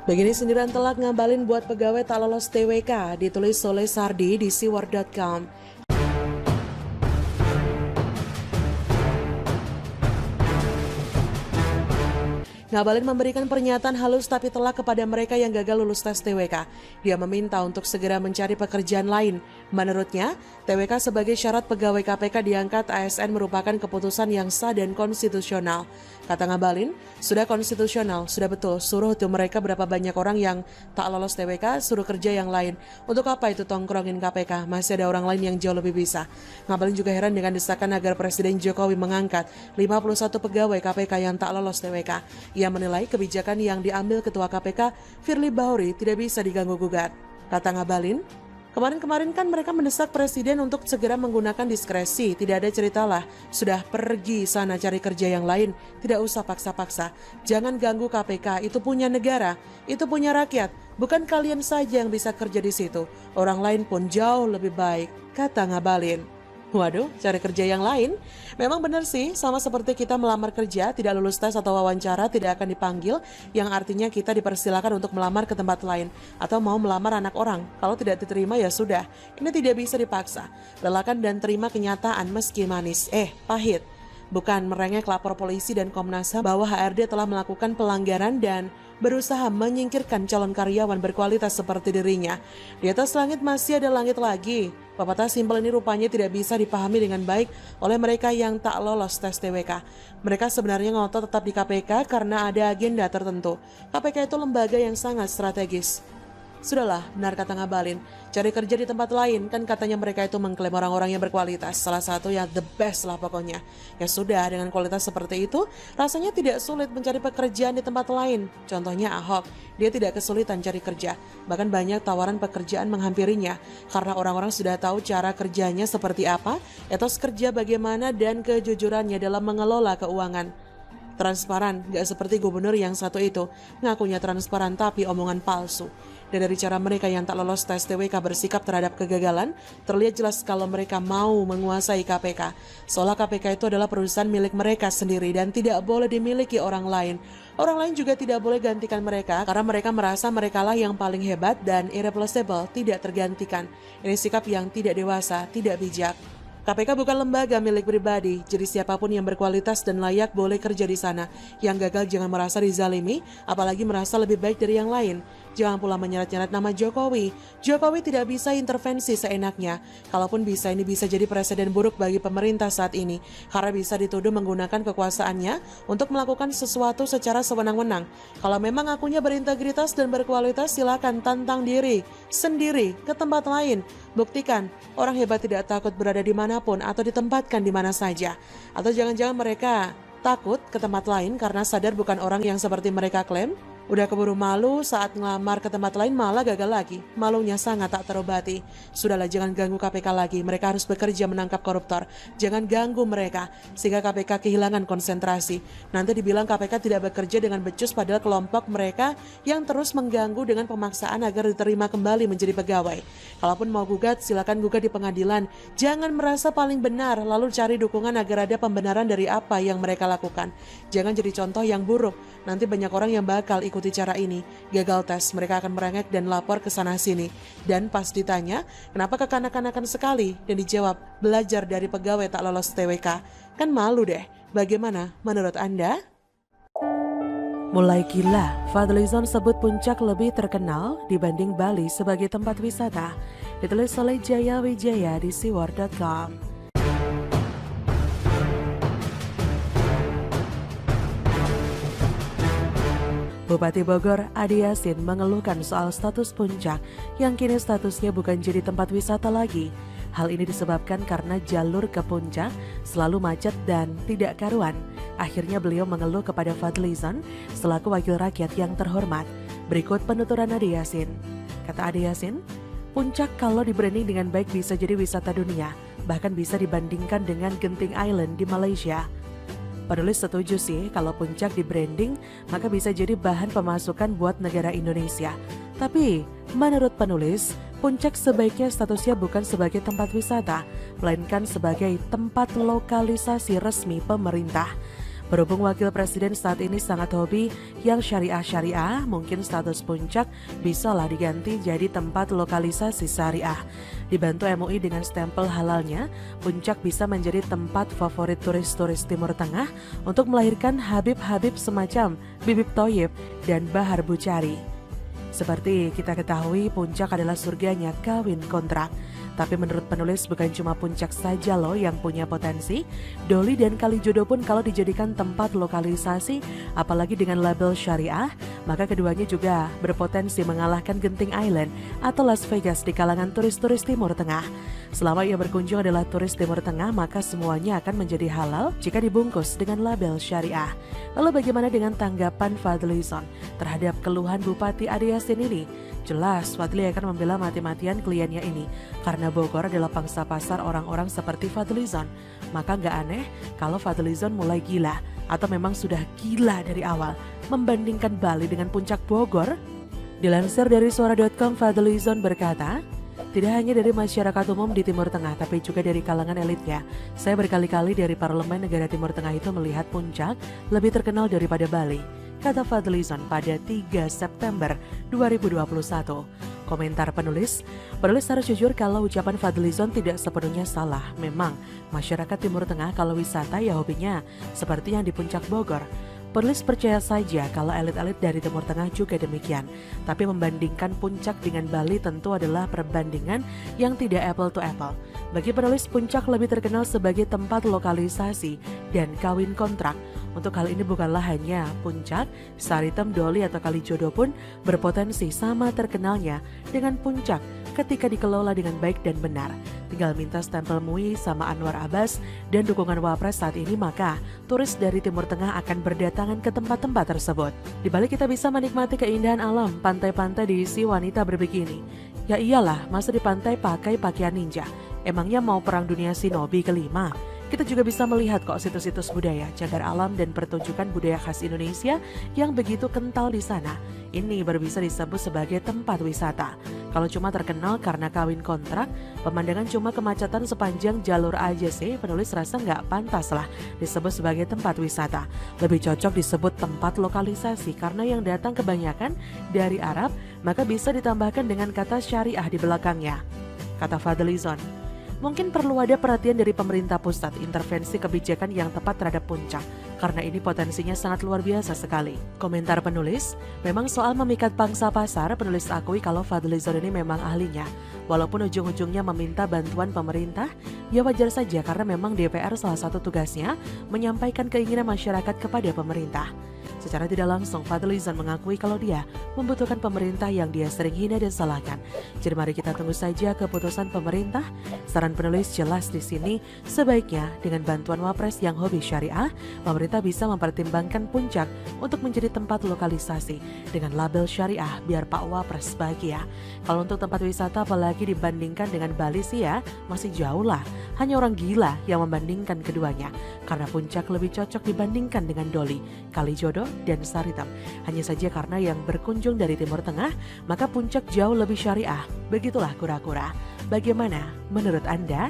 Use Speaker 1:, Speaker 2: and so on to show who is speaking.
Speaker 1: Begini sindiran telak ngabalin buat pegawai tak lolos TWK, ditulis oleh Sardi di siwar.com. Ngabalin memberikan pernyataan halus tapi telak kepada mereka yang gagal lulus tes TWK. Dia meminta untuk segera mencari pekerjaan lain. Menurutnya, TWK sebagai syarat pegawai KPK diangkat ASN merupakan keputusan yang sah dan konstitusional. Kata Ngabalin, sudah konstitusional, sudah betul, suruh tuh mereka berapa banyak orang yang tak lolos TWK, suruh kerja yang lain. Untuk apa itu tongkrongin KPK? Masih ada orang lain yang jauh lebih bisa. Ngabalin juga heran dengan desakan agar Presiden Jokowi mengangkat 51 pegawai KPK yang tak lolos TWK. Ia menilai kebijakan yang diambil Ketua KPK, Firly Bahuri, tidak bisa diganggu-gugat. Kata Ngabalin, kemarin kan mereka mendesak Presiden untuk segera menggunakan diskresi, tidak ada ceritalah, sudah pergi sana cari kerja yang lain, tidak usah paksa-paksa. Jangan ganggu KPK, itu punya negara, itu punya rakyat, bukan kalian saja yang bisa kerja di situ, orang lain pun jauh lebih baik, kata Ngabalin. Waduh, cari kerja yang lain? Memang benar sih, sama seperti kita melamar kerja, tidak lulus tes atau wawancara tidak akan dipanggil, yang artinya kita dipersilakan untuk melamar ke tempat lain, atau mau melamar anak orang. Kalau tidak diterima ya sudah, ini tidak bisa dipaksa. Relakan dan terima kenyataan meski manis, pahit. Bukan merengek lapor polisi dan Komnas HAM bahwa HRD telah melakukan pelanggaran dan berusaha menyingkirkan calon karyawan berkualitas seperti dirinya. Di atas langit masih ada langit lagi. Pepatah simpel ini rupanya tidak bisa dipahami dengan baik oleh mereka yang tak lolos tes TWK. Mereka sebenarnya ngotot tetap di KPK karena ada agenda tertentu. KPK itu lembaga yang sangat strategis. Sudahlah, benar kata Ngabalin, cari kerja di tempat lain, kan katanya mereka itu mengklaim orang-orang yang berkualitas, salah satu yang the best lah pokoknya. Ya sudah, dengan kualitas seperti itu, rasanya tidak sulit mencari pekerjaan di tempat lain. Contohnya Ahok, dia tidak kesulitan cari kerja, bahkan banyak tawaran pekerjaan menghampirinya, karena orang-orang sudah tahu cara kerjanya seperti apa, etos kerja bagaimana, dan kejujurannya dalam mengelola keuangan. Transparan, gak seperti gubernur yang satu itu, ngakunya transparan tapi omongan palsu. Dan dari cara mereka yang tak lolos tes TWK bersikap terhadap kegagalan, terlihat jelas kalau mereka mau menguasai KPK. Seolah KPK itu adalah perusahaan milik mereka sendiri dan tidak boleh dimiliki orang lain. Orang lain juga tidak boleh gantikan mereka karena mereka merasa merekalah yang paling hebat dan irreplaceable, tidak tergantikan. Ini sikap yang tidak dewasa, tidak bijak. KPK bukan lembaga milik pribadi, jadi siapapun yang berkualitas dan layak boleh kerja di sana. Yang gagal jangan merasa dizalimi, apalagi merasa lebih baik dari yang lain. Jangan pula menyeret-nyeret nama Jokowi. Jokowi tidak bisa intervensi seenaknya. Kalaupun bisa, ini bisa jadi presiden buruk bagi pemerintah saat ini. Karena bisa dituduh menggunakan kekuasaannya untuk melakukan sesuatu secara sewenang-wenang. Kalau memang akunya berintegritas dan berkualitas, silakan tantang diri, sendiri, ke tempat lain. Buktikan, orang hebat tidak takut berada di manapun atau ditempatkan di mana saja. Atau jangan-jangan mereka takut ke tempat lain karena sadar bukan orang yang seperti mereka klaim? Udah keburu malu saat ngelamar ke tempat lain malah gagal lagi. Malunya sangat tak terobati. Sudahlah, jangan ganggu KPK lagi. Mereka harus bekerja menangkap koruptor. Jangan ganggu mereka sehingga KPK kehilangan konsentrasi. Nanti dibilang KPK tidak bekerja dengan becus padahal kelompok mereka yang terus mengganggu dengan pemaksaan agar diterima kembali menjadi pegawai. Kalaupun mau gugat, silakan gugat di pengadilan. Jangan merasa paling benar lalu cari dukungan agar ada pembenaran dari apa yang mereka lakukan. Jangan jadi contoh yang buruk. Nanti banyak orang yang bakal ikuti cara ini. Gagal tes, mereka akan merengek dan lapor ke sana-sini. Dan pas ditanya, kenapa kekanak-kanakan sekali? Dan dijawab, belajar dari pegawai tak lolos TWK. Kan malu deh. Bagaimana menurut Anda? Mulai gila, Fadlizon sebut Puncak lebih terkenal dibanding Bali sebagai tempat wisata. Ditulis oleh Jaya Wijaya di siwar.com. Bupati Bogor, Adi Yasin mengeluhkan soal status Puncak yang kini statusnya bukan jadi tempat wisata lagi. Hal ini disebabkan karena jalur ke Puncak selalu macet dan tidak karuan. Akhirnya beliau mengeluh kepada Fadlizon selaku wakil rakyat yang terhormat. Berikut penuturan Adi Yasin. Kata Adi Yasin, Puncak kalau di-branding dengan baik bisa jadi wisata dunia, bahkan bisa dibandingkan dengan Genting Island di Malaysia. Penulis setuju sih kalau Puncak di-branding maka bisa jadi bahan pemasukan buat negara Indonesia. Tapi menurut penulis, Puncak sebaiknya statusnya bukan sebagai tempat wisata, melainkan sebagai tempat lokalisasi resmi pemerintah. Berhubung wakil presiden saat ini sangat hobi yang syariah-syariah, mungkin status Puncak bisalah diganti jadi tempat lokalisasi syariah. Dibantu MUI dengan stempel halalnya, Puncak bisa menjadi tempat favorit turis-turis Timur Tengah untuk melahirkan Habib-Habib semacam Bibip Thoyib dan Bahar Bucari. Seperti kita ketahui, Puncak adalah surganya kawin kontrak. Tapi menurut penulis bukan cuma Puncak saja loh yang punya potensi. Doli dan Kalijodo pun kalau dijadikan tempat lokalisasi, apalagi dengan label syariah, maka keduanya juga berpotensi mengalahkan Genting Island atau Las Vegas di kalangan turis-turis Timur Tengah. Selama ia berkunjung adalah turis Timur Tengah, maka semuanya akan menjadi halal jika dibungkus dengan label syariah. Lalu bagaimana dengan tanggapan Fadlizon terhadap keluhan Bupati Ade Yasin ini? Jelas Fadli akan membela mati-matian kliennya ini karena Bogor adalah pangsa pasar orang-orang seperti Fadlizon. Maka nggak aneh kalau Fadlizon mulai gila atau memang sudah gila dari awal membandingkan Bali dengan Puncak Bogor. Dilansir dari suara.com, Fadlizon berkata, tidak hanya dari masyarakat umum di Timur Tengah, tapi juga dari kalangan elitnya. Saya berkali-kali dari parlemen negara Timur Tengah itu melihat Puncak lebih terkenal daripada Bali, kata Fadlizon pada 3 September 2021. Komentar penulis harus jujur kalau ucapan Fadlizon tidak sepenuhnya salah. Memang, masyarakat Timur Tengah kalau wisata ya hobinya seperti yang di Puncak Bogor. Penulis percaya saja kalau elit-elit dari Timur Tengah juga demikian. Tapi membandingkan Puncak dengan Bali tentu adalah perbandingan yang tidak apple to apple. Bagi penulis, Puncak lebih terkenal sebagai tempat lokalisasi dan kawin kontrak. Untuk hal ini bukanlah hanya Puncak, Saritem, Doli atau Kalijodo pun berpotensi sama terkenalnya dengan Puncak ketika dikelola dengan baik dan benar. Tinggal minta stempel MUI sama Anwar Abbas dan dukungan Wapres saat ini, maka turis dari Timur Tengah akan berdatangan ke tempat-tempat tersebut. Di balik kita bisa menikmati keindahan alam, pantai-pantai diisi wanita berbikini. Ya iyalah, masa di pantai pakai pakaian ninja? Emangnya mau perang dunia shinobi kelima? Kita juga bisa melihat kok situs-situs budaya, cagar alam dan pertunjukan budaya khas Indonesia yang begitu kental di sana. Ini baru bisa disebut sebagai tempat wisata. Kalau cuma terkenal karena kawin kontrak, pemandangan cuma kemacetan sepanjang jalur aja sih, penulis rasa nggak pantas lah disebut sebagai tempat wisata. Lebih cocok disebut tempat lokalisasi karena yang datang kebanyakan dari Arab, maka bisa ditambahkan dengan kata syariah di belakangnya, kata Fadlizon. Mungkin perlu ada perhatian dari pemerintah pusat, intervensi kebijakan yang tepat terhadap Puncak, karena ini potensinya sangat luar biasa sekali. Komentar penulis, memang soal memikat pangsa pasar, penulis akui kalau Fadlizon ini memang ahlinya. Walaupun ujung-ujungnya meminta bantuan pemerintah, ya wajar saja karena memang DPR salah satu tugasnya menyampaikan keinginan masyarakat kepada pemerintah. Secara tidak langsung, Fadlizon mengakui kalau dia membutuhkan pemerintah yang dia sering hina dan salahkan. Jadi mari kita tunggu saja keputusan pemerintah. Saran penulis jelas di sini, sebaiknya dengan bantuan Wapres yang hobi syariah, pemerintah bisa mempertimbangkan Puncak untuk menjadi tempat lokalisasi dengan label syariah biar Pak Wapres bahagia. Kalau untuk tempat wisata apalagi dibandingkan dengan Bali sih ya, masih jauh lah. Hanya orang gila yang membandingkan keduanya, karena Puncak lebih cocok dibandingkan dengan Doli, Kalijodo, dan Saritem. Hanya saja karena yang berkunjung dari Timur Tengah, maka Puncak jauh lebih syariah. Begitulah kura-kura. Bagaimana menurut Anda?